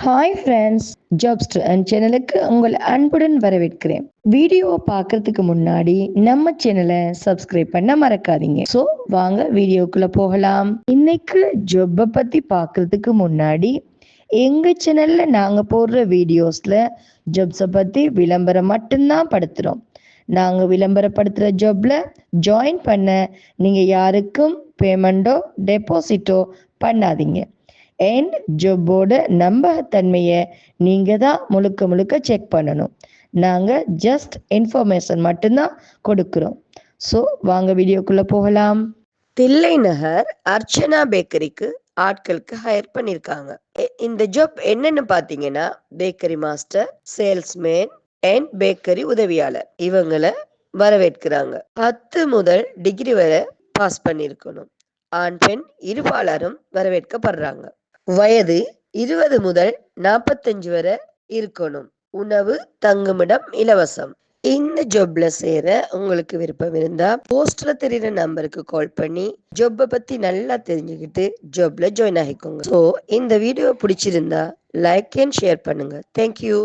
Hi friends, ஜாப்ஸ்டர் and சேனலுக்கு உங்கள் அன்புடன் வரவேற்கிறேன். வீடியோவை பார்க்கறதுக்கு முன்னாடி நம்ம சேனலை சப்ஸ்கிரைப் பண்ண மறக்காதீங்க. ஸோ வாங்க வீடியோக்குள்ள போகலாம். இன்னைக்கு ஜாப்பை பத்தி பார்க்கறதுக்கு முன்னாடி எங்க சேனல்ல நாங்க போடுற வீடியோஸ்ல ஜாப்ஸை பத்தி விளம்பரம் மட்டும்தான் படுத்துறோம். நாங்க விளம்பரப்படுத்துற ஜாப்ல ஜாயின் பண்ண நீங்க யாருக்கும் பேமெண்ட்டோ டெபாசிட்டோ பண்ணாதீங்க. அண்ட் ஜாப்போட நம்பகத்தன்மையை நீங்கள் தான் முழுக்க முழுக்க செக் பண்ணணும். நாங்கள் ஜஸ்ட் இன்ஃபர்மேஷன் மட்டும்தான் கொடுக்குறோம். ஸோ வாங்க வீடியோக்குள்ளே போகலாம். தில்லை நகர் அர்ச்சனா பேக்கரிக்கு ஆட்களுக்கு ஹையர் பண்ணியிருக்காங்க. இந்த ஜாப் என்னன்னு பார்த்தீங்கன்னா, bakery master, salesman and bakery உதவியாளர் இவங்களை வரவேற்கிறாங்க. 10 முதல் டிகிரி வரை பாஸ் பண்ணியிருக்கணும். ஆண் பெண் இருபாலரும் வரவேற்கப்படுறாங்க. வயது 20 முதல் 45 வரை இருக்கணும். உணவு தங்குமிடம் இலவசம். இந்த ஜாப்ல சேர உங்களுக்கு விருப்பம் இருந்தா போஸ்ட்ல தெரியுற நம்பருக்கு கால் பண்ணி ஜாப்பை பத்தி நல்லா தெரிஞ்சுக்கிட்டு ஜாப்ல ஜாயின் ஆகிக்கோங்க. ஸோ இந்த வீடியோ பிடிச்சிருந்தா லைக் அண்ட் ஷேர் பண்ணுங்க. தேங்க்யூ.